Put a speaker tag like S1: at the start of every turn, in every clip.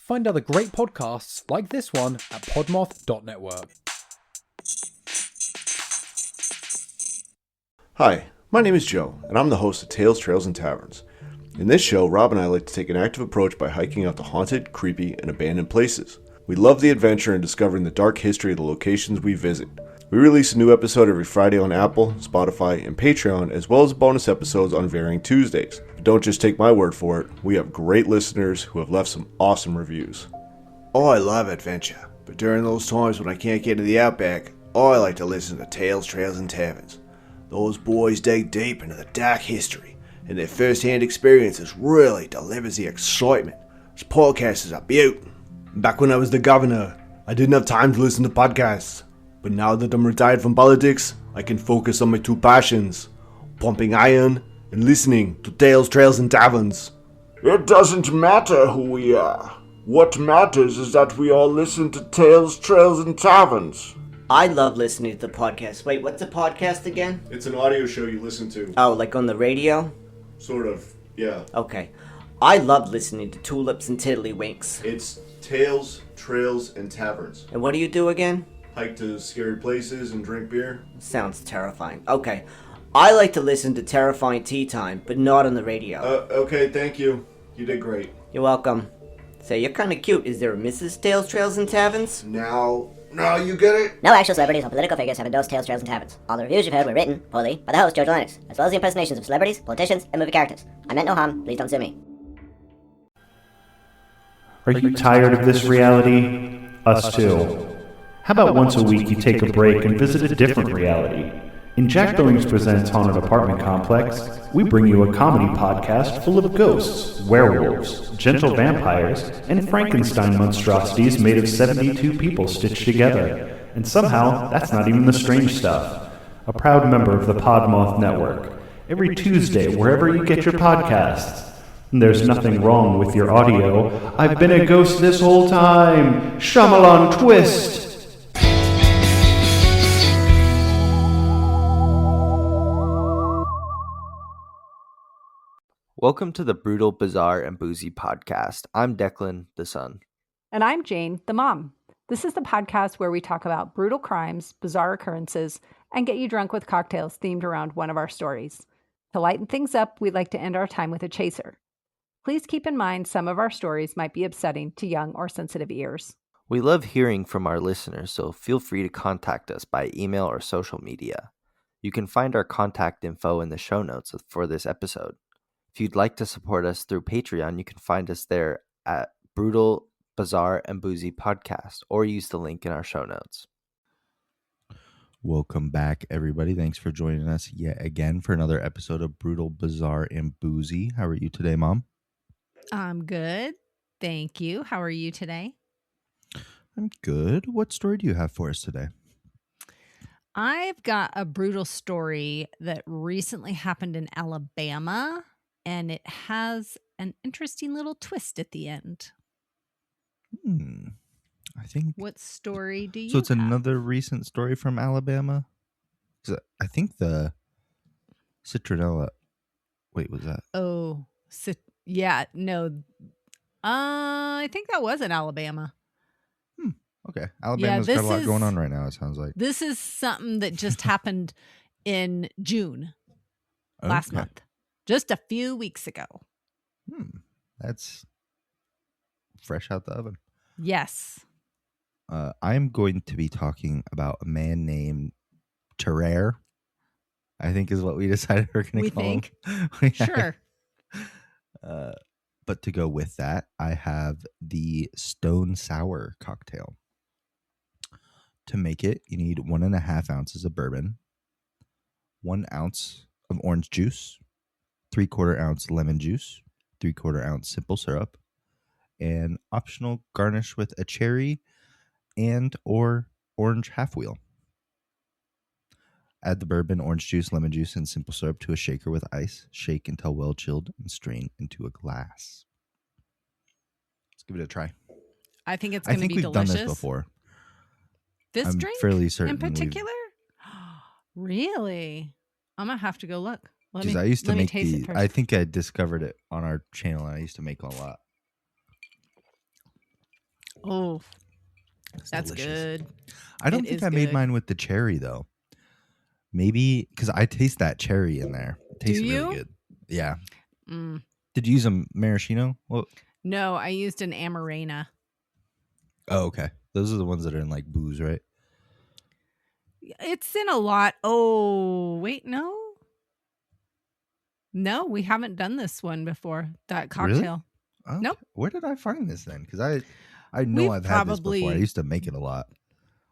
S1: Find other great podcasts like this one at Podmoth.network.
S2: Hi, my name is Joe, and I'm the host of Tales, Trails, and Taverns. In this show, Rob and I like to take an active approach by hiking out to haunted, creepy, and abandoned places. We love the adventure and discovering the dark history of the locations we visit. We release a new episode every Friday on Apple, Spotify, and Patreon, as well as bonus episodes on varying Tuesdays. But don't just take my word for it, we have great listeners who have left some awesome reviews.
S3: I love adventure, but during those times when I can't get to the outback, I like to listen to Tales, Trails, and Taverns. Those boys dig deep into the dark history, and their first-hand experiences really delivers the excitement. This podcast is a beaut. Back when I was the governor, I didn't have time to listen to podcasts. But now that I'm retired from politics, I can focus on my two passions, pumping iron and listening to Tales, Trails, and Taverns.
S4: It doesn't matter who we are. What matters is that we all listen to Tales, Trails, and Taverns.
S5: I love listening to the podcast. Wait, what's a podcast again?
S2: It's an audio show you listen to.
S5: Oh, like on the radio?
S2: Sort of, yeah.
S5: Okay. I love listening to Tulips and Tiddlywinks.
S2: It's Tales, Trails, and Taverns.
S5: And what do you do again?
S2: Hike to scary places and drink beer.
S5: Sounds terrifying. Okay. I like to listen to Terrifying Tea Time, but not on the radio.
S2: Okay, thank you. You did great.
S5: You're welcome. Say, you're kind of cute. Is there a Mrs. Tales, Trails, and Taverns?
S2: Now you get it?
S6: No actual celebrities or political figures have endorsed Tales, Trails, and Taverns. All the reviews you've heard were written, poorly, by the host, George Lennox, as well as the impersonations of celebrities, politicians, and movie characters. I meant no harm, please don't sue me.
S7: Are you tired of this reality? Us too. How about once a week you take a break and visit a different reality? In Jack Billings Presents Haunted Apartment Complex, we bring you a comedy podcast full of ghosts, werewolves, gentle vampires, and Frankenstein monstrosities made of 72 people stitched together. And somehow, that's not even the strange stuff. A proud member of the Podmoth Network. Every Tuesday, wherever you get your podcasts. There's nothing wrong with your audio. I've been a ghost this whole time. Shyamalan twist.
S8: Welcome to the Brutal, Bizarre, and Boozy podcast. I'm Deklan, the son.
S9: And I'm Jane, the mom. This is the podcast where we talk about brutal crimes, bizarre occurrences, and get you drunk with cocktails themed around one of our stories. To lighten things up, we'd like to end our time with a chaser. Please keep in mind some of our stories might be upsetting to young or sensitive ears.
S8: We love hearing from our listeners, so feel free to contact us by email or social media. You can find our contact info in the show notes for this episode. If you'd like to support us through Patreon, you can find us there at Brutal, Bizarre, and Boozy Podcast, or use the link in our show notes.
S10: Welcome back, everybody. Thanks for joining us yet again for another episode of Brutal, Bizarre, and Boozy. How are you today, Mom?
S11: I'm good. Thank you. How are you today?
S10: I'm good. What story do you have for us today?
S11: I've got a brutal story that recently happened in Alabama, and it has an interesting little twist at the end.
S10: I think.
S11: What story do you
S10: So it's
S11: have?
S10: another recent story from Alabama? 'Cause I think the citronella. Wait, was that?
S11: Oh, yeah, no. I think that was in Alabama.
S10: Okay. Alabama's got a lot going on right now, it sounds like.
S11: This is something that just happened in June last month. Just a few weeks ago.
S10: That's fresh out the oven.
S11: Yes.
S10: I'm going to be talking about a man named Tarrare, I think is what we decided we're going to call him.
S11: Sure.
S10: But to go with that, I have the Stone Sour cocktail. To make it, you need 1.5 ounces of bourbon, 1 ounce of orange juice, 3/4 ounce lemon juice, 3/4 ounce simple syrup, and optional garnish with a cherry and or orange half wheel. Add the bourbon, orange juice, lemon juice, and simple syrup to a shaker with ice. Shake until well chilled and strain into a glass. Let's give it a try.
S11: I think it's going to be delicious.
S10: I think we've done this before.
S11: This
S10: I'm
S11: drink
S10: fairly certain
S11: in particular? Really? I'm going to have to go look.
S10: Because I used to make
S11: these.
S10: I think I discovered it on our channel, and I used to make a lot.
S11: Oh,
S10: It's
S11: that's
S10: delicious.
S11: good.
S10: I don't
S11: It
S10: think
S11: is
S10: I made
S11: good.
S10: mine with the cherry though. Maybe because I taste that cherry in there. It tastes
S11: you?
S10: really good. Yeah.
S11: Mm.
S10: Did you use a maraschino? Well,
S11: No, I used an Amarena.
S10: oh, okay. Those are the ones that are in like booze, right?
S11: It's in a lot. Oh, wait, no. No, we haven't done this one before. That
S10: Really?
S11: cocktail.
S10: Okay.
S11: Nope.
S10: Where did I find this then? Because I know
S11: We've
S10: I've had this before. I
S11: probably-
S10: used to make it a lot.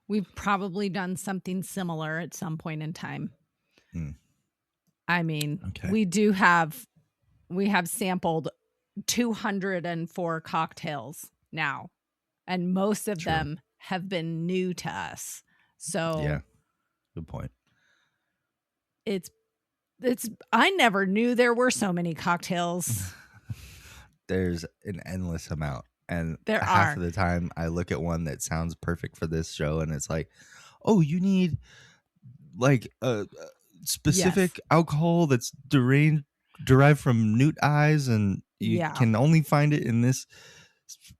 S11: We've probably done something similar at some point in time.
S10: Mm.
S11: I mean,
S10: Okay.
S11: we have sampled 204 cocktails now, and most of
S10: True.
S11: them have been new to us. So
S10: Yeah. Good point.
S11: it's I never knew there were so many cocktails.
S10: There's an endless amount. And
S11: There
S10: half
S11: are.
S10: of the time I look at one that sounds perfect for this show and it's like, oh, you need like a specific alcohol that's derived from newt eyes and you
S11: Yeah.
S10: can only find it in this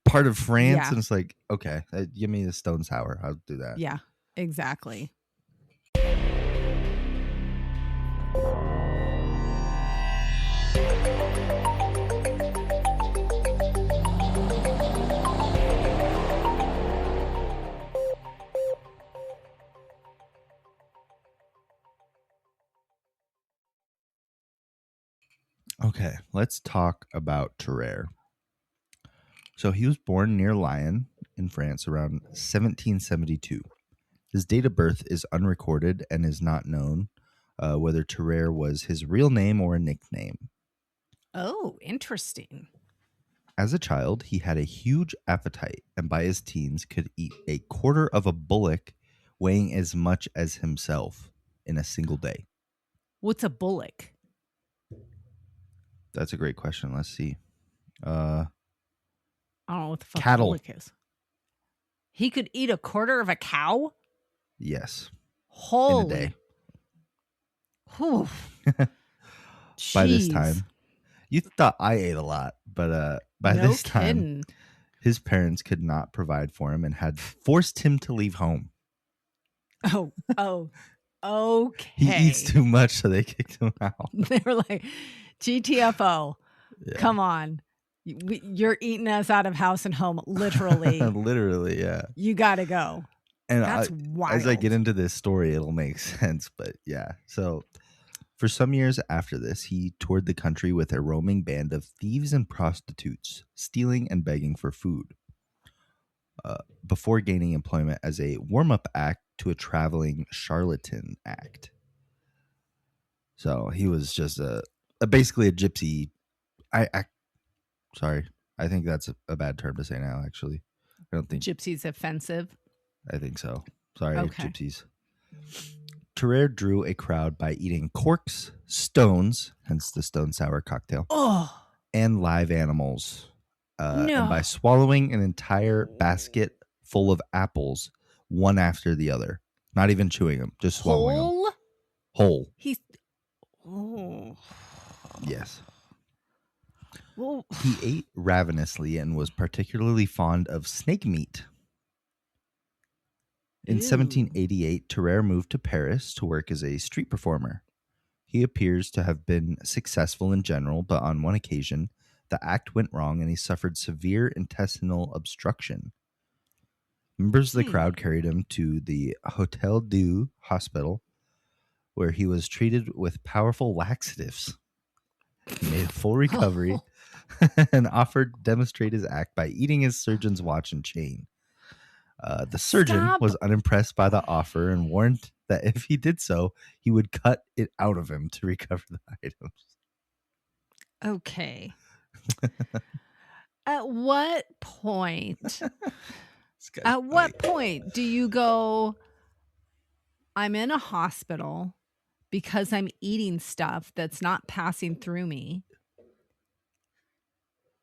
S10: part of France.
S11: Yeah.
S10: And it's like, okay, give me the stone sour. I'll do that.
S11: Yeah, exactly.
S10: Okay, let's talk about Tarrare. So he was born near Lyon in France around 1772. His date of birth is unrecorded and is not known whether Tarrare was his real name or a nickname.
S11: Oh, interesting.
S10: As a child, he had a huge appetite and by his teens could eat a quarter of a bullock weighing as much as himself in a single day.
S11: What's a bullock?
S10: That's a great question. Let's see.
S11: I don't know what the fuck
S10: Cattle.
S11: a bullock is. He could eat a quarter of a cow?
S10: Yes.
S11: Holy.
S10: In a day.
S11: Whew.
S10: By this
S11: Jeez.
S10: time. You thought I ate a lot, but by
S11: No
S10: this time,
S11: kidding.
S10: his parents could not provide for him and had forced him to leave home.
S11: Oh, okay.
S10: He eats too much, so they kicked him out.
S11: They were like, GTFO,
S10: Yeah.
S11: come on. You're eating us out of house and home, literally.
S10: Literally, yeah.
S11: You got to go.
S10: And
S11: That's wild.
S10: as I get into this story, it'll make sense. But yeah, so for some years after this, he toured the country with a roaming band of thieves and prostitutes, stealing and begging for food, before gaining employment as a warm-up act to a traveling charlatan act. So he was just basically a gypsy. Sorry, I think that's a bad term to say now. Actually, I don't think
S11: Gypsy's offensive.
S10: I think so. Sorry,
S11: Okay.
S10: gypsies. Tarrare drew a crowd by eating corks, stones, hence the stone sour cocktail,
S11: Oh,
S10: and live animals. And
S11: No.
S10: by swallowing an entire basket full of apples, one after the other. Not even chewing them, just swallowing them.
S11: whole?
S10: Whole.
S11: He's. Oh.
S10: Yes.
S11: Well,
S10: He ate ravenously and was particularly fond of snake meat. In
S11: Ew.
S10: 1788, Tarrare moved to Paris to work as a street performer. He appears to have been successful in general, but on one occasion, the act went wrong and he suffered severe intestinal obstruction. Members of the crowd carried him to the Hotel Dieu hospital, where he was treated with powerful laxatives. He made a full recovery and offered to demonstrate his act by eating his surgeon's watch and chain. The surgeon
S11: Stop.
S10: was unimpressed by the offer and warned that if he did so, he would cut it out of him to recover the items.
S11: okay. At what point? At what point do you go, I'm in a hospital because I'm eating stuff that's not passing through me,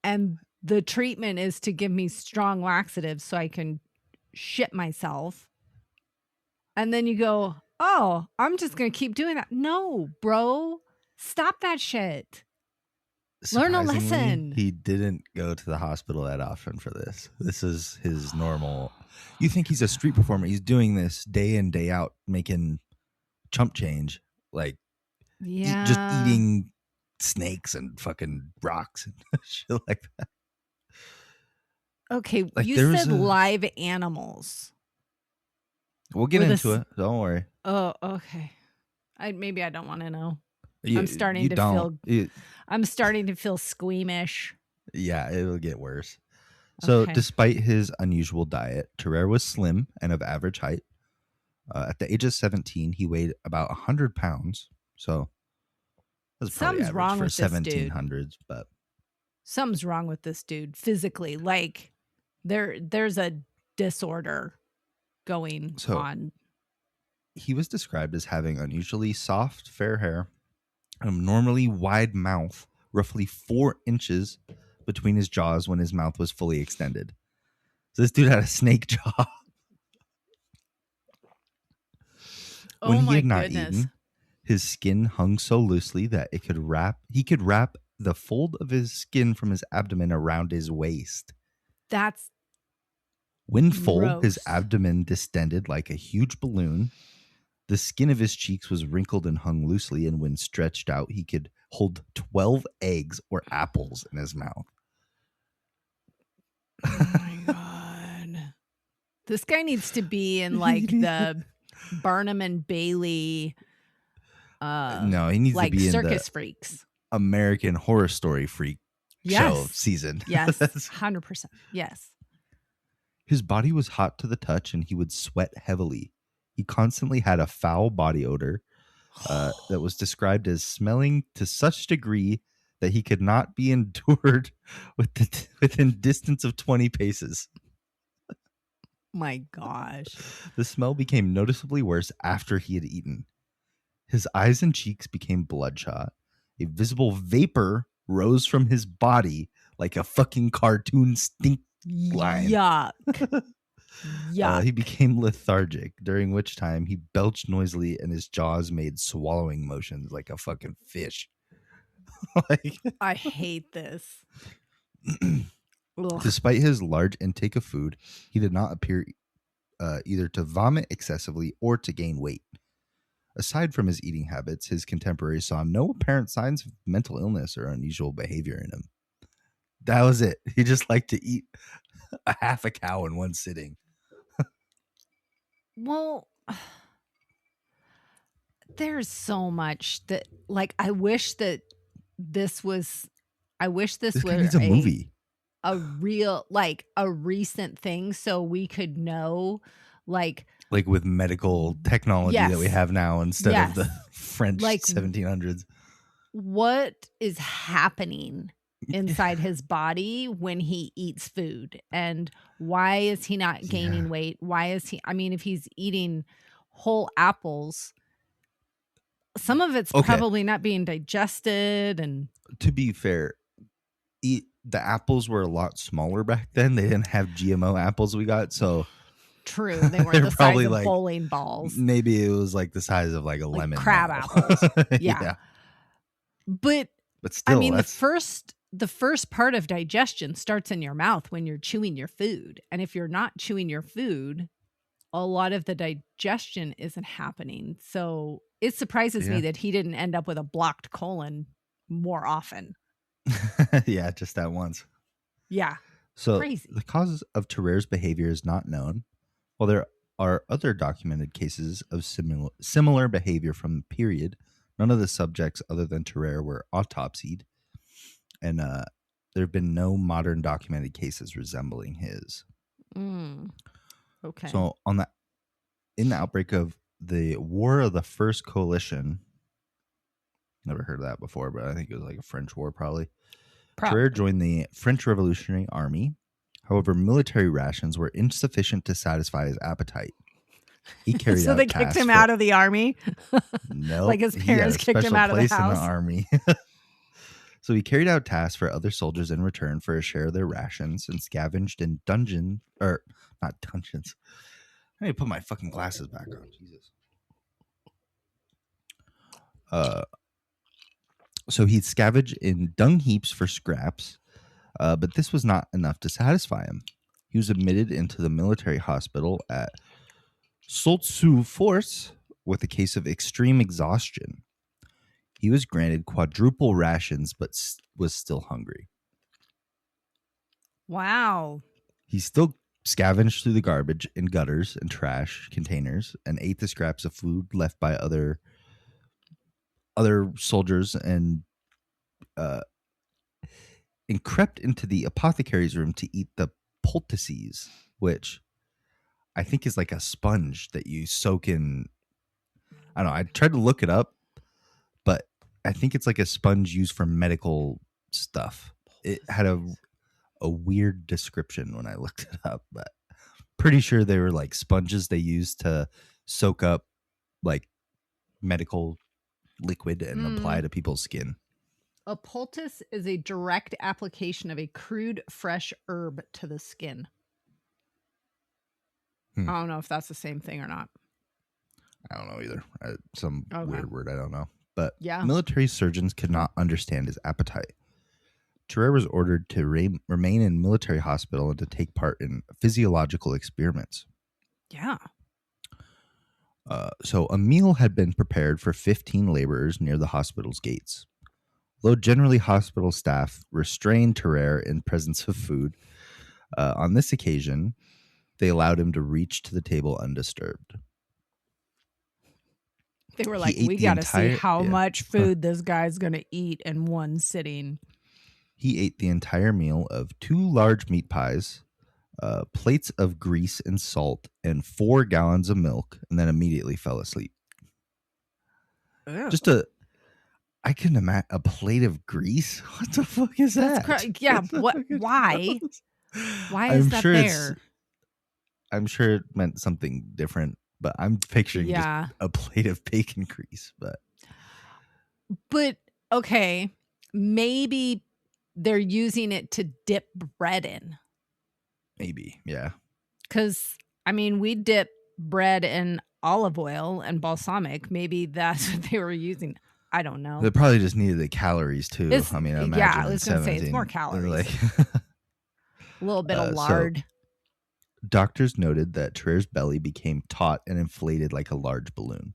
S11: and the treatment is to give me strong laxatives so I can shit myself, and then you go, oh, I'm just going to keep doing that. No, bro. Stop that shit. Learn a
S10: surprisingly,
S11: lesson.
S10: he didn't go to the hospital that often for this. This is his normal. You think he's a street performer? He's doing this day in, day out, making chump change, like just eating snakes and fucking rocks and shit like that.
S11: Okay,
S10: Like,
S11: you said live animals.
S10: We'll get into it. Don't worry.
S11: Oh, okay. Maybe I don't want to know. I'm starting to feel squeamish.
S10: Yeah, it'll get worse. So, despite his unusual diet, Tarrare was slim and of average height. At the age of 17, he weighed about 100 pounds. So, that's probably
S11: something's wrong
S10: for
S11: with
S10: 1700s,
S11: this dude.
S10: But
S11: something's wrong with this dude physically. Like there's a disorder going on.
S10: He was described as having unusually soft, fair hair, an abnormally wide mouth, roughly 4 inches between his jaws when his mouth was fully extended. So this dude had a snake jaw. When he had not eaten, his skin hung so loosely that he could wrap the fold of his skin from his abdomen around his waist.
S11: That's
S10: when full,
S11: gross.
S10: His abdomen distended like a huge balloon. The skin of his cheeks was wrinkled and hung loosely, and when stretched out, he could hold 12 eggs or apples in his mouth.
S11: Oh my God. This guy needs to be in like the Barnum and Bailey
S10: no, he needs
S11: like
S10: to be
S11: Circus
S10: in the
S11: Freaks.
S10: American Horror Story Freak show season.
S11: Yes, 100%. Yes.
S10: His body was hot to the touch, and he would sweat heavily. He constantly had a foul body odor that was described as smelling to such degree that he could not be endured within distance of 20 paces.
S11: My gosh.
S10: The smell became noticeably worse after he had eaten. His eyes and cheeks became bloodshot. A visible vapor rose from his body like a fucking cartoon stink line.
S11: Yuck. Yuck.
S10: He became lethargic, during which time he belched noisily and his jaws made swallowing motions like a fucking fish.
S11: I hate this.
S10: Despite his large intake of food, he did not appear either to vomit excessively or to gain weight. Aside from his eating habits, his contemporaries saw no apparent signs of mental illness or unusual behavior in him. That was it. He just liked to eat a half a cow in one sitting.
S11: Well, there's so much that, like, I wish this was a
S10: movie.
S11: A real, like, a recent thing, so we could know, like
S10: with medical technology that we have now instead of the French 1700s.
S11: What is happening inside his body when he eats food, and why is he not gaining weight? Why is he, I mean, if he's eating whole apples, some of it's probably not being digested. And
S10: to be fair, the apples were a lot smaller back then. They didn't have GMO apples we got, so
S11: true, they weren't the size of bowling balls.
S10: Maybe it was like the size of like a lemon
S11: crab apples. Yeah. But
S10: still,
S11: I mean, the first part of digestion starts in your mouth when you're chewing your food. And if you're not chewing your food, a lot of the digestion isn't happening. So it surprises me that he didn't end up with a blocked colon more often.
S10: Yeah, just that once.
S11: Yeah.
S10: So
S11: crazy.
S10: The cause of Tarrare's behavior is not known. While there are other documented cases of similar behavior from the period, none of the subjects other than Tarrare were autopsied. And there have been no modern documented cases resembling his.
S11: Okay.
S10: So in the outbreak of the War of the First Coalition, never heard of that before, but I think it was like a French war probably. Tarrare joined the French Revolutionary Army. However, military rations were insufficient to satisfy his appetite. He carried
S11: so they kicked him out of the army?
S10: No.
S11: Like his parents kicked him out of the house?
S10: In the army. So he carried out tasks for other soldiers in return for a share of their rations and scavenged in not dungeons. I need to put my fucking glasses back on. Jesus. So he'd scavenge in dung heaps for scraps, but this was not enough to satisfy him. He was admitted into the military hospital at Sault-Sioux Force with a case of extreme exhaustion. He was granted quadruple rations, but was still hungry.
S11: Wow.
S10: He still scavenged through the garbage in gutters and trash containers and ate the scraps of food left by other soldiers and crept into the apothecary's room to eat the poultices, which I think is like a sponge that you soak in. I don't know. I tried to look it up, but I think it's like a sponge used for medical stuff. It had a weird description when I looked it up, but pretty sure they were like sponges they used to soak up like medical liquid and apply to people's skin.
S11: A poultice is a direct application of a crude, fresh herb to the skin. I don't know if that's the same thing or not.
S10: I don't know either. Some
S11: Okay.
S10: weird word I don't know. But
S11: Yeah.
S10: military surgeons could not understand his appetite. Tarrare was ordered to remain in military hospital and to take part in physiological experiments.
S11: Yeah.
S10: So a meal had been prepared for 15 laborers near the hospital's gates. Though generally hospital staff restrained Tarrare in presence of food, on this occasion, they allowed him to reach to the table undisturbed.
S11: They were like, we got to see how much food this guy's going to eat in one sitting.
S10: He ate the entire meal of 2 large meat pies, plates of grease and salt, and 4 gallons of milk, and then immediately fell asleep.
S11: Ew.
S10: I can imagine a plate of grease. What the fuck is that?
S11: Yeah. What? Why? Why is that
S10: sure
S11: there?
S10: I'm sure it meant something different, but I'm picturing just a plate of bacon grease. But
S11: okay, maybe they're using it to dip bread in.
S10: Maybe, yeah.
S11: Because, I mean, we dip bread in olive oil and balsamic. Maybe that's what they were using. I don't know.
S10: They probably just needed the calories too. I imagine.
S11: Yeah, I was going to say it's more calories. A little bit of lard.
S10: So doctors noted that Tarrare's belly became taut and inflated like a large balloon.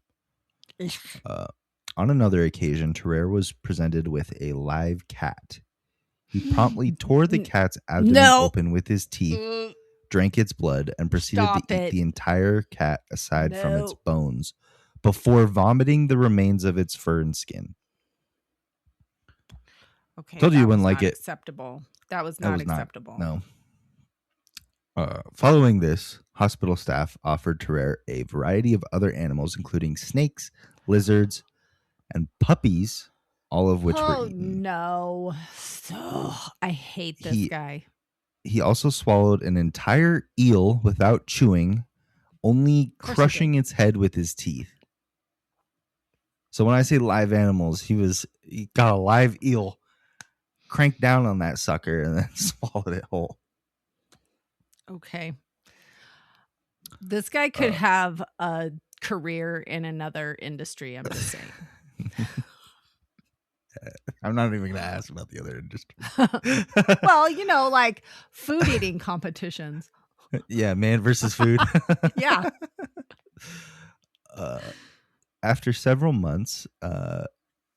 S10: On another occasion, Tarrare was presented with a live cat. He promptly tore the cat's abdomen open with his teeth, drank its blood, and proceeded to eat the entire cat aside from its bones before vomiting the remains of its fur and skin.
S11: Okay,
S10: told you you wouldn't like it.
S11: Acceptable. That was not acceptable.
S10: No. Following this, hospital staff offered Tarrare a variety of other animals, including snakes, lizards, and puppies, all of which were eaten.
S11: No. I hate this guy.
S10: He also swallowed an entire eel without chewing, only crushing its head with his teeth. So when I say live animals, he got a live eel, cranked down on that sucker, and then swallowed it whole.
S11: Okay. This guy could have a career in another industry, I'm just saying.
S10: I'm not even going to ask about the other industry.
S11: Well, like food eating competitions.
S10: Yeah, man versus food.
S11: Yeah.
S10: After several months that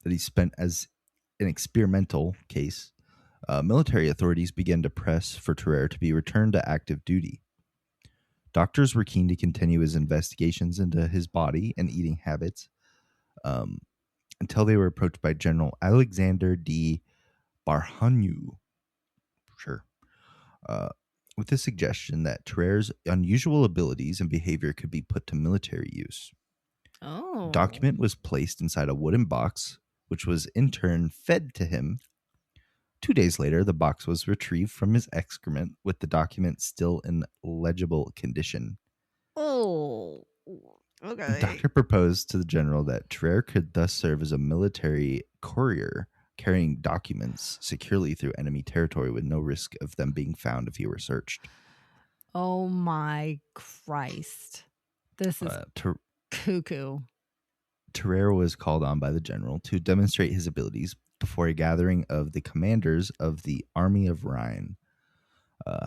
S10: he spent as an experimental case, military authorities began to press for Tarrare to be returned to active duty. Doctors were keen to continue his investigations into his body and eating habits until they were approached by General Alexander D. Barhanu. Sure. With the suggestion that Tarrare's unusual abilities and behavior could be put to military use.
S11: Oh.
S10: A document was placed inside a wooden box, which was in turn fed to him. 2 days later, the box was retrieved from his excrement with the document still in legible condition.
S11: Oh, okay.
S10: The doctor proposed to the general that Tarrare could thus serve as a military courier, carrying documents securely through enemy territory with no risk of them being found if he were searched.
S11: Oh my Christ. This is cuckoo.
S10: Tarrare was called on by the general to demonstrate his abilities, before a gathering of the commanders of the Army of Rhine.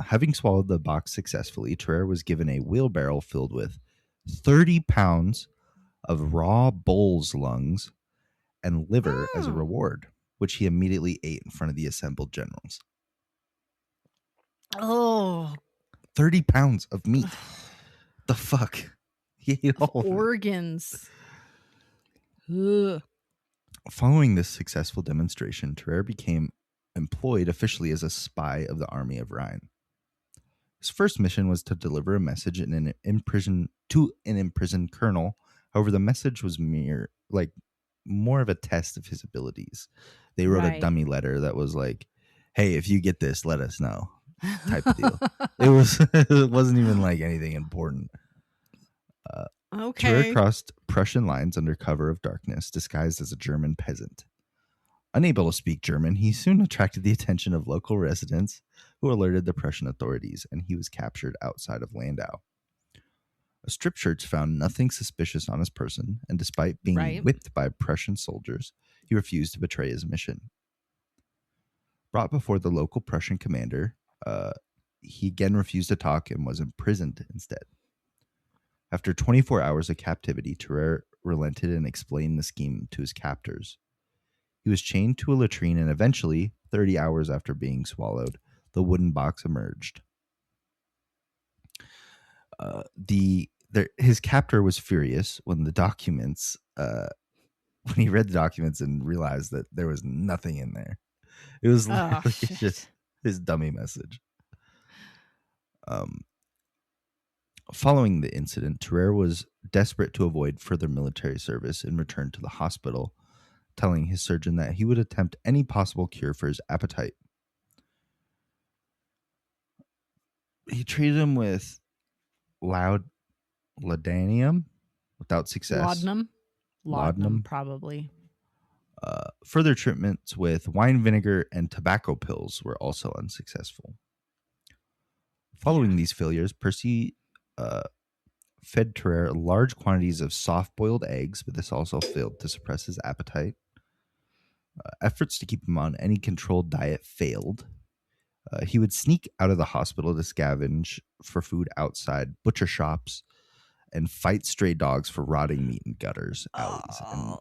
S10: Having swallowed the box successfully, Tarrare was given a wheelbarrow filled with 30 pounds of raw bull's lungs and liver as a reward, which he immediately ate in front of the assembled generals.
S11: Oh,
S10: 30 pounds of meat. The fuck? He ate all of it.
S11: organs. Ugh.
S10: Following this successful demonstration, Tarrare became employed officially as a spy of the Army of Rhine. His first mission was to deliver a message to an imprisoned colonel. However, the message was more of a test of his abilities. They wrote a dummy letter that was like, "Hey, if you get this, let us know," type of deal. It wasn't even like anything important.
S11: Okay.
S10: Tarrare crossed Prussian lines under cover of darkness, disguised as a German peasant. Unable to speak German, he soon attracted the attention of local residents who alerted the Prussian authorities, and he was captured outside of Landau. A strip search found nothing suspicious on his person, and despite being whipped by Prussian soldiers, he refused to betray his mission. Brought before the local Prussian commander, he again refused to talk and was imprisoned instead. After 24 hours of captivity, Tarrare relented and explained the scheme to his captors. He was chained to a latrine, and eventually, 30 hours after being swallowed, the wooden box emerged. His captor was furious when he read the documents and realized that there was nothing in there. It was just his dummy message. Following the incident, Tarrare was desperate to avoid further military service and returned to the hospital, telling his surgeon that he would attempt any possible cure for his appetite. He treated him with laudanum without success.
S11: Laudanum, probably.
S10: Further treatments with wine vinegar and tobacco pills were also unsuccessful. Following these failures, Percy fed Tarrare large quantities of soft-boiled eggs, but this also failed to suppress his appetite. Efforts to keep him on any controlled diet failed. He would sneak out of the hospital to scavenge for food outside butcher shops and fight stray dogs for rotting meat in gutters, alleys, and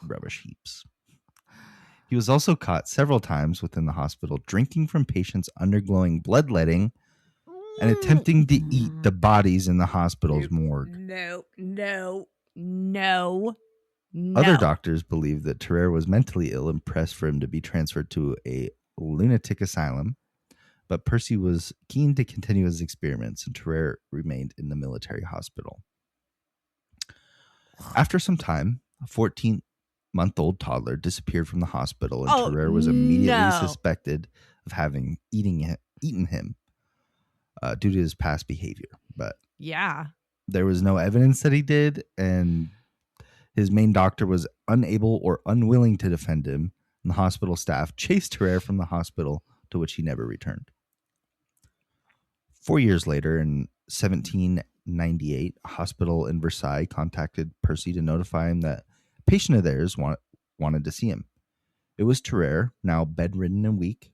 S10: rubbish heaps. He was also caught several times within the hospital drinking from patients undergoing bloodletting and attempting to eat the bodies in the hospital's morgue.
S11: No.
S10: Other doctors believed that Tarrare was mentally ill and pressed for him to be transferred to a lunatic asylum, but Percy was keen to continue his experiments, and Tarrare remained in the military hospital. After some time, a 14-month-old toddler disappeared from the hospital, and Tarrare was immediately suspected of having eaten him due to his past behavior. But there was no evidence that he did, and his main doctor was unable or unwilling to defend him, and the hospital staff chased Tarrare from the hospital, to which he never returned. 4 years later, in 1798, a hospital in Versailles contacted Percy to notify him that a patient of theirs wanted to see him. It was Tarrare, now bedridden and weak.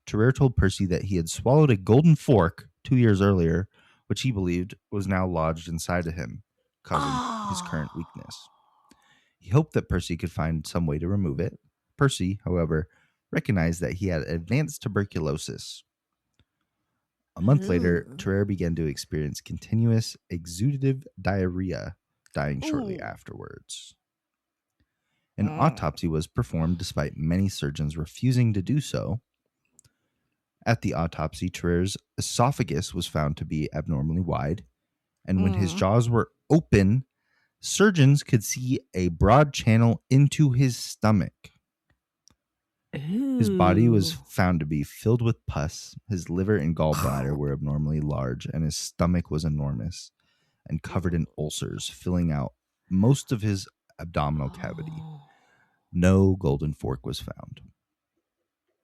S10: Tarrare told Percy that he had swallowed a golden fork 2 years earlier, which he believed was now lodged inside of him, causing his current weakness. He hoped that Percy could find some way to remove it. Percy, however, recognized that he had advanced tuberculosis. A month later, Tarrare began to experience continuous exudative diarrhea, dying shortly afterwards. An autopsy was performed despite many surgeons refusing to do so. At the autopsy, Tarrare's esophagus was found to be abnormally wide, and when his jaws were open, surgeons could see a broad channel into his stomach. His body was found to be filled with pus. His liver and gallbladder were abnormally large, and his stomach was enormous and covered in ulcers, filling out most of his abdominal cavity. No golden fork was found.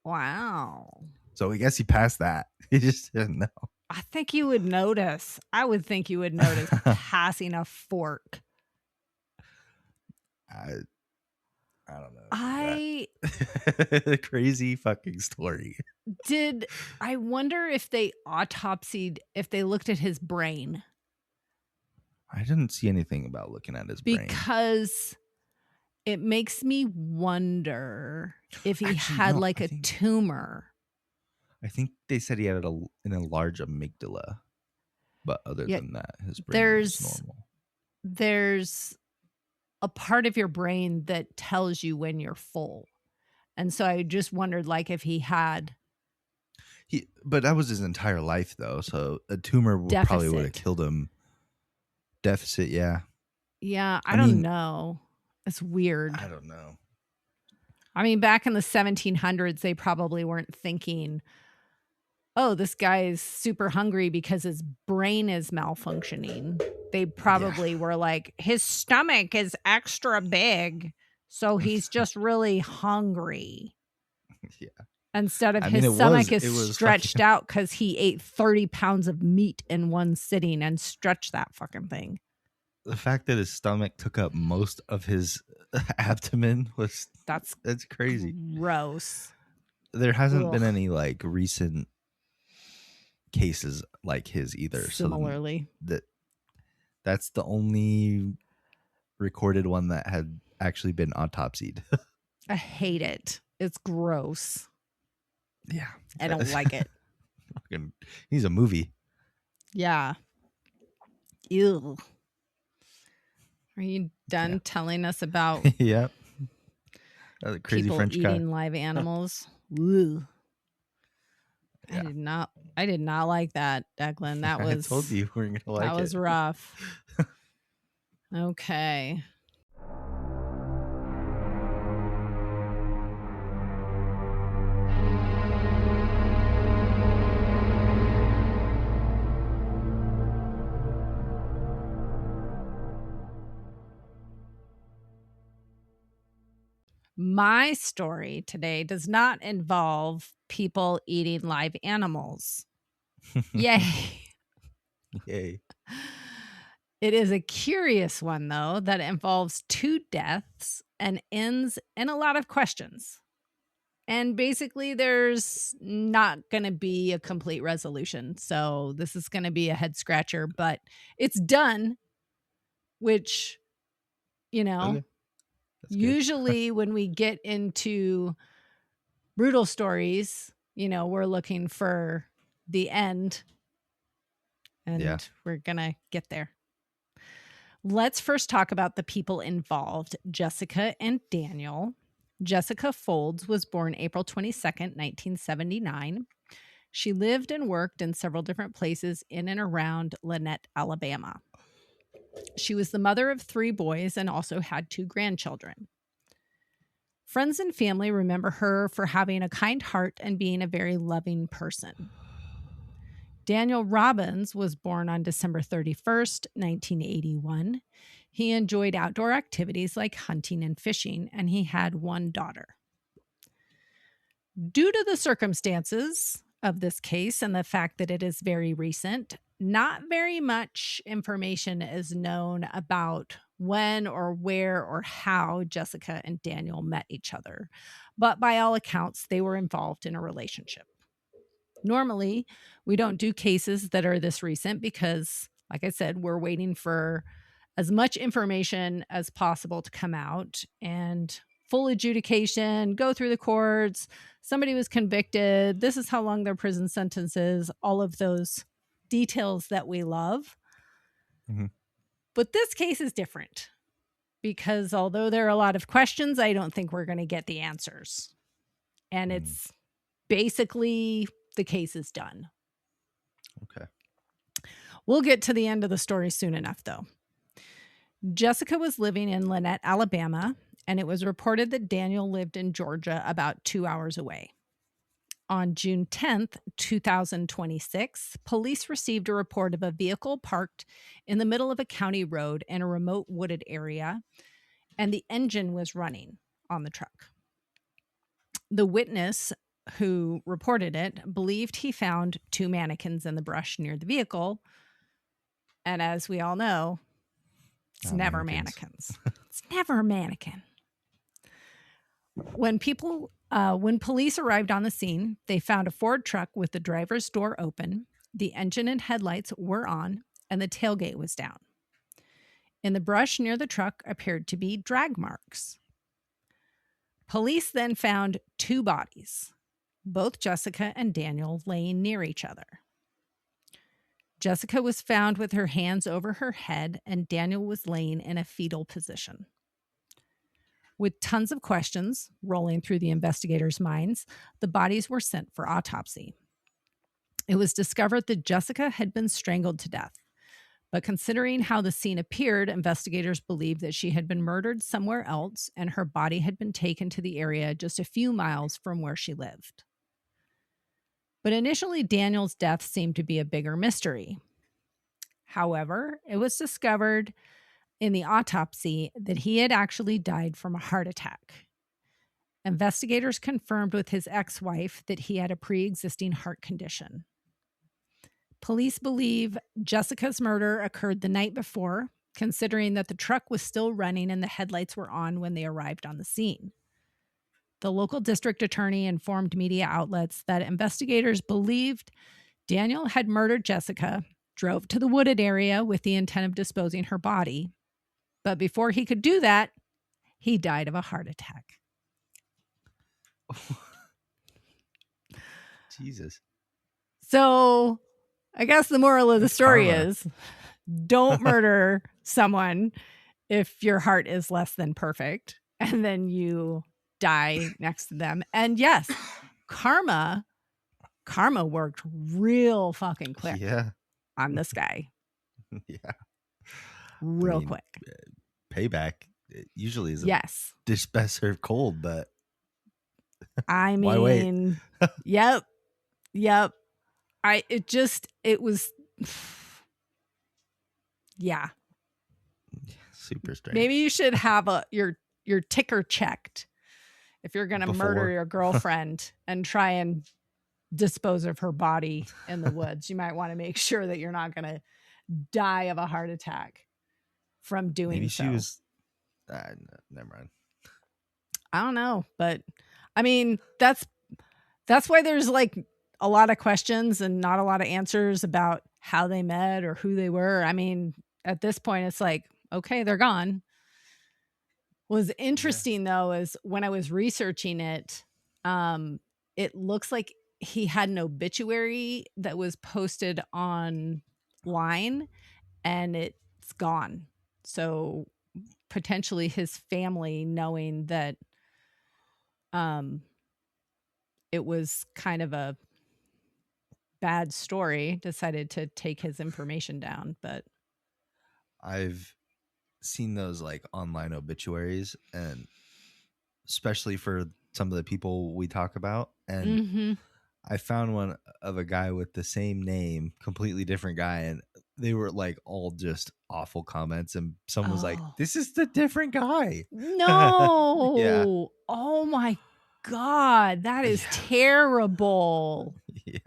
S11: Wow.
S10: So I guess he passed that. He just didn't know.
S11: I think you would notice. I would think you would notice passing a fork.
S10: I don't know. Crazy fucking story.
S11: I wonder if they autopsied, if they looked at his brain.
S10: I didn't see anything about looking at his brain.
S11: Because it makes me wonder if he had like a tumor.
S10: I think they said he had an enlarged amygdala. But other than that, his brain was normal.
S11: There's a part of your brain that tells you when you're full. And so I just wondered, like, if he had...
S10: But that was his entire life, though. So a tumor probably would have killed him. Deficit, yeah.
S11: Yeah, I don't know. It's weird.
S10: I don't know.
S11: I mean, back in the 1700s, they probably weren't thinking, oh, this guy is super hungry because his brain is malfunctioning. They probably were like, his stomach is extra big, so he's just really hungry.
S10: Yeah.
S11: Instead of his stomach is stretched out because he ate 30 pounds of meat in one sitting and stretched that fucking thing.
S10: The fact that his stomach took up most of his abdomen that's crazy.
S11: Gross.
S10: There hasn't been any like recent cases like his either.
S11: Similarly.
S10: So that's the only recorded one that had actually been autopsied.
S11: I hate it. It's gross.
S10: Yeah.
S11: I don't like it.
S10: He's a movie.
S11: Yeah. Ew. Are you done telling us about
S10: yep. Crazy
S11: people
S10: French
S11: eating
S10: guy.
S11: live animals? Ugh.
S10: Yeah.
S11: I did not like that, Deklan. That was
S10: I told you we weren't gonna like it.
S11: That was rough. Okay. My story today does not involve people eating live animals. Yay.
S10: Yay.
S11: It is a curious one, though, that involves 2 deaths and ends in a lot of questions. And basically, there's not going to be a complete resolution. So this is going to be a head scratcher, but it's done, which, you know...
S10: Okay.
S11: Usually when we get into brutal stories, you know, we're looking for the end. And we're going to get there. Let's first talk about the people involved, Jessica and Daniel. Jessica Folds was born April 22nd, 1979. She lived and worked in several different places in and around Lynette, Alabama. She was the mother of 3 boys and also had 2 grandchildren. Friends and family remember her for having a kind heart and being a very loving person. Daniel Robbins was born on December 31st, 1981. He enjoyed outdoor activities like hunting and fishing, and he had 1 daughter. Due to the circumstances of this case and the fact that it is very recent, not very much information is known about when or where or how Jessica and Daniel met each other. But by all accounts, they were involved in a relationship. Normally, we don't do cases that are this recent because, like I said, we're waiting for as much information as possible to come out and full adjudication, go through the courts, somebody was convicted, this is how long their prison sentence is, all of those details that we love.
S10: Mm-hmm.
S11: But this case is different because although there are a lot of questions, I don't think we're going to get the answers. And it's basically the case is done.
S10: Okay.
S11: We'll get to the end of the story soon enough, though. Jessica was living in Lynette, Alabama, and it was reported that Daniel lived in Georgia about 2 hours away. On June 10th, 2026, police received a report of a vehicle parked in the middle of a county road in a remote wooded area, and the engine was running on the truck. The witness who reported it believed he found 2 mannequins in the brush near the vehicle, and as we all know, it's never mannequins. It's never a mannequin.
S9: When police arrived on the scene, they found a Ford truck with the driver's door open, the engine and headlights were on, and the tailgate was down. In the brush near the truck appeared to be drag marks. Police then found 2 bodies, both Jessica and Daniel laying near each other. Jessica was found with her hands over her head, and Daniel was laying in a fetal position. With tons of questions rolling through the investigators' minds, the bodies were sent for autopsy. It was discovered that Jessica had been strangled to death. But considering how the scene appeared, investigators believed that she had been murdered somewhere else and her body had been taken to the area just a few miles from where she lived. But initially, Daniel's death seemed to be a bigger mystery. However, it was discovered in the autopsy that he had actually died from a heart attack. Investigators confirmed with his ex-wife that he had a pre-existing heart condition. Police believe Jessica's murder occurred the night before, considering that the truck was still running and the headlights were on when they arrived on the scene. The local district attorney informed media outlets that investigators believed Daniel had murdered Jessica, drove to the wooded area with the intent of disposing her body, but before he could do that, he died of a heart attack.
S10: Jesus.
S9: So I guess the moral of the story
S10: karma.
S9: is don't murder someone if your heart is less than perfect and then you die next to them. And yes, karma worked real fucking quick
S10: Yeah.
S9: on this guy.
S10: Yeah.
S9: Real quick.
S10: Payback usually is
S9: Yes.
S10: dish best served cold, but
S9: I mean,
S10: why wait?
S9: Yep. It was, yeah.
S10: Super strange.
S9: Maybe you should have your ticker checked if you're going to murder your girlfriend and try and dispose of her body in the woods. You might want to make sure that you're not going to die of a heart attack from doing
S10: Maybe
S9: so.
S10: she was. Never mind.
S9: I don't know, but I mean that's why there's like a lot of questions and not a lot of answers about how they met or who they were. I mean, at this point, it's like, okay, they're gone. What was interesting though is when I was researching it, it looks like he had an obituary that was posted online and it's gone. So potentially his family, knowing that it was kind of a bad story, decided to take his information down. But
S10: I've seen those like online obituaries, and especially for some of the people we talk about, and I found one of a guy with the same name, completely different guy, and they were like all just awful comments, and someone was like, this is the different guy.
S9: No.
S10: Yeah.
S9: Oh my God, that is terrible.
S10: Yeah.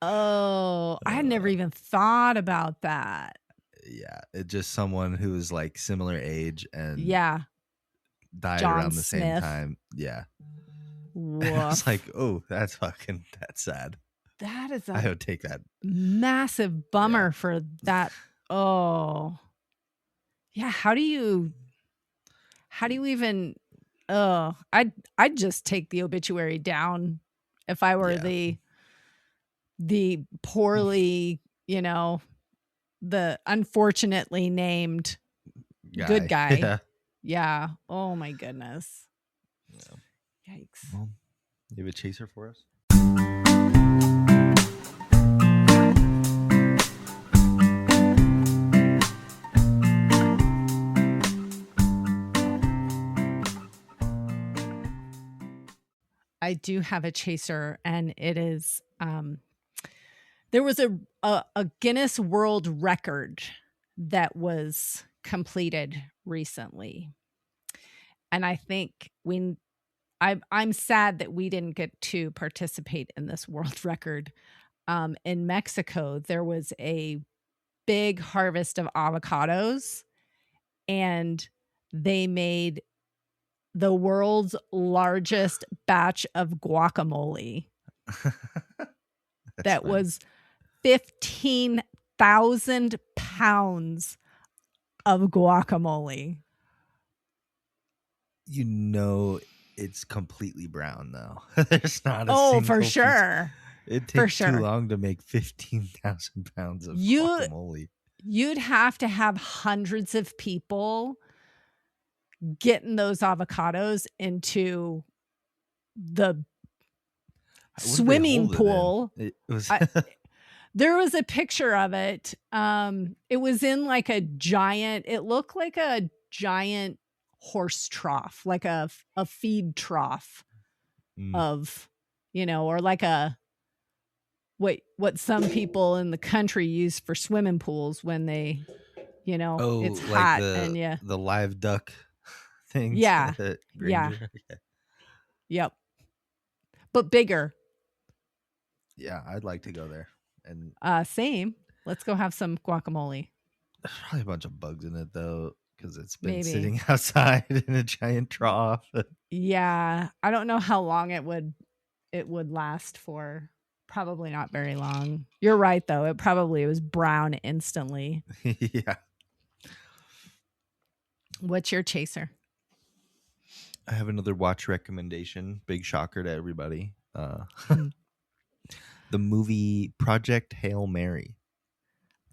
S9: Oh, I had never even thought about that.
S10: Yeah, it's just someone who is like similar age and died
S9: John
S10: around the
S9: Smith.
S10: same time. Yeah.
S9: Woof.
S10: I was like, oh, that's sad.
S9: That is
S10: I
S9: a
S10: would take that.
S9: massive bummer for that. Oh, yeah. How do you even? Oh, I'd just take the obituary down if I were the poorly, the unfortunately named good guy. Yeah. Oh my goodness.
S10: Yeah.
S9: Yikes.
S10: Well, you have a chaser for us?
S9: I do have a chaser, and it is there was a Guinness World Record that was completed recently, and I think I'm sad that we didn't get to participate in this world record. In Mexico, there was a big harvest of avocados, and they made
S11: the world's largest batch of guacamole. That
S10: funny.
S11: was 15,000 pounds of guacamole.
S10: You know, it's completely brown though. There's not a
S11: Oh,
S10: single
S11: for
S10: piece.
S11: sure.
S10: It
S11: For
S10: takes
S11: sure.
S10: too long to make 15,000 pounds of guacamole.
S11: You'd have to have hundreds of people getting those avocados into the swimming pool.
S10: It was
S11: There was a picture of it. It was in like a giant, it looked like a giant horse trough, like a feed trough of, or like what some people in the country use for swimming pools when they, it's
S10: like
S11: hot
S10: the live duck things.
S11: Yeah.
S10: at
S11: Yeah.
S10: Granger. Okay.
S11: Yep. But bigger.
S10: Yeah, I'd like to go there. And
S11: Same. Let's go have some guacamole.
S10: there's probably a bunch of bugs in it though, because it's been
S11: Maybe.
S10: sitting outside in a giant trough.
S11: Yeah. I don't know how long it would last for. Probably not very long. You're right though. It probably was brown instantly.
S10: Yeah.
S11: What's your chaser?
S10: I have another watch recommendation. Big shocker to everybody. The movie Project Hail Mary.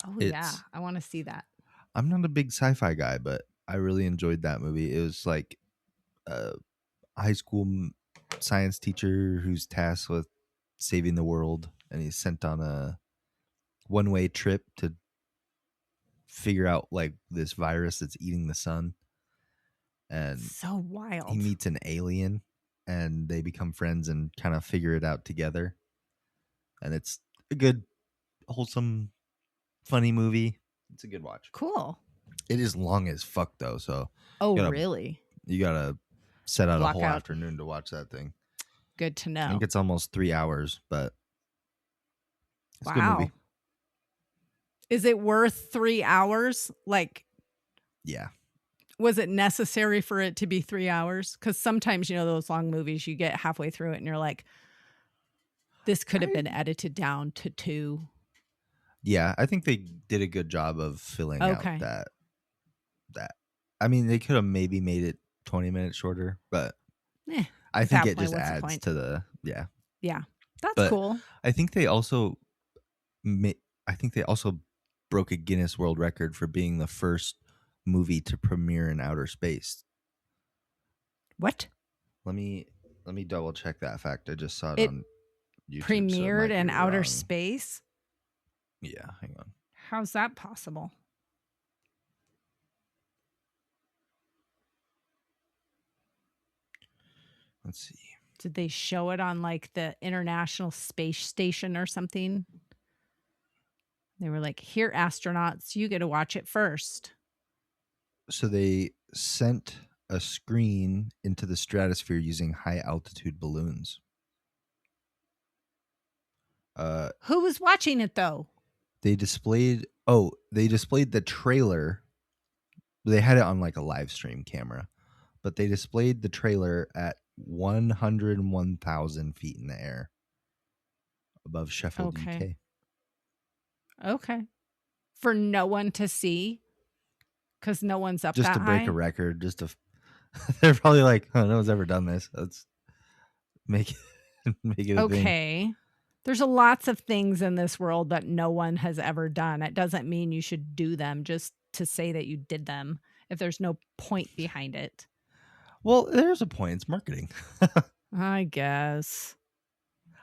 S11: Oh, yeah. I want to see that.
S10: I'm not a big sci-fi guy, but I really enjoyed that movie. It was like a high school science teacher who's tasked with saving the world, and he's sent on a one-way trip to figure out like this virus that's eating the sun. And
S11: so wild.
S10: He meets an alien, and they become friends and kind of figure it out together. And it's a good, wholesome, funny movie. It's a good watch.
S11: Cool.
S10: It is long as fuck though, so
S11: really?
S10: You gotta set out
S11: Block
S10: a whole
S11: out.
S10: afternoon to watch that thing.
S11: Good to know.
S10: I think it's almost 3 hours, but it's a good
S11: Wow.
S10: movie.
S11: Is it worth 3 hours? Like,
S10: Yeah.
S11: was it necessary for it to be 3 hours? Because sometimes, those long movies, you get halfway through it and you're like, this could have been edited down to 2.
S10: Yeah, I think they did a good job of filling out
S11: Okay.
S10: that. I mean, they could have maybe made it 20 minutes shorter, but I
S11: at
S10: think
S11: that
S10: it
S11: point,
S10: just
S11: what's the
S10: adds
S11: point?
S10: to the
S11: Yeah. That's
S10: But
S11: cool.
S10: I think they also broke a Guinness World Record for being the first movie to premiere in outer space.
S11: What?
S10: Let me double check that fact. I just saw it
S11: It
S10: on YouTube. so it
S11: Premiered
S10: might be
S11: in outer
S10: wrong.
S11: space?
S10: Yeah, hang on.
S11: How's that possible?
S10: Let's see.
S11: Did they show it on like the International Space Station or something? They were like, here, astronauts, you get to watch it first.
S10: So they sent a screen into the stratosphere using high altitude balloons.
S11: Who was watching it though?
S10: They displayed the trailer. They had it on like a live stream camera, but they displayed the trailer at 101,000 feet in the air above Sheffield,
S11: Okay.
S10: UK.
S11: Okay. For no one to see? Because no one's up
S10: Just
S11: that
S10: to break
S11: high?
S10: a record, they're probably like, oh, no one's ever done this. Let's make it a thing.
S11: Okay. There's lots of things in this world that no one has ever done. It doesn't mean you should do them just to say that you did them if there's no point behind it.
S10: Well, there's a point. It's marketing.
S11: I guess.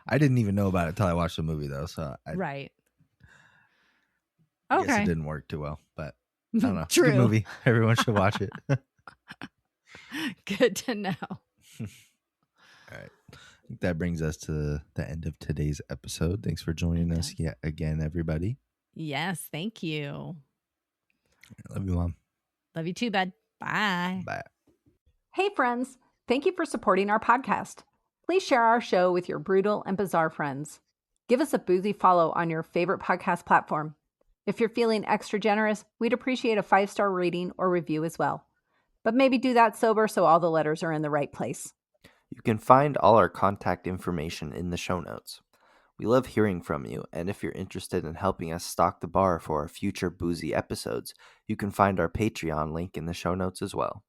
S10: I didn't even know about it till I watched the movie, though. So
S11: Right.
S10: I guess
S11: Okay.
S10: it didn't work too well, but I don't know. It's a
S11: True.
S10: good movie. Everyone should watch it.
S11: Good to know.
S10: All right. I think that brings us to the end of today's episode. Thanks for joining us yet again, everybody.
S11: Yes. Thank you.
S10: Love you, Mom.
S11: Love you too, bud. Bye.
S10: Bye.
S9: Hey, friends. Thank you for supporting our podcast. Please share our show with your brutal and bizarre friends. Give us a Boozy follow on your favorite podcast platform. If you're feeling extra generous, we'd appreciate a 5-star rating or review as well. but maybe do that sober so all the letters are in the right place.
S8: You can find all our contact information in the show notes. We love hearing from you, and if you're interested in helping us stock the bar for our future Boozy episodes, you can find our Patreon link in the show notes as well.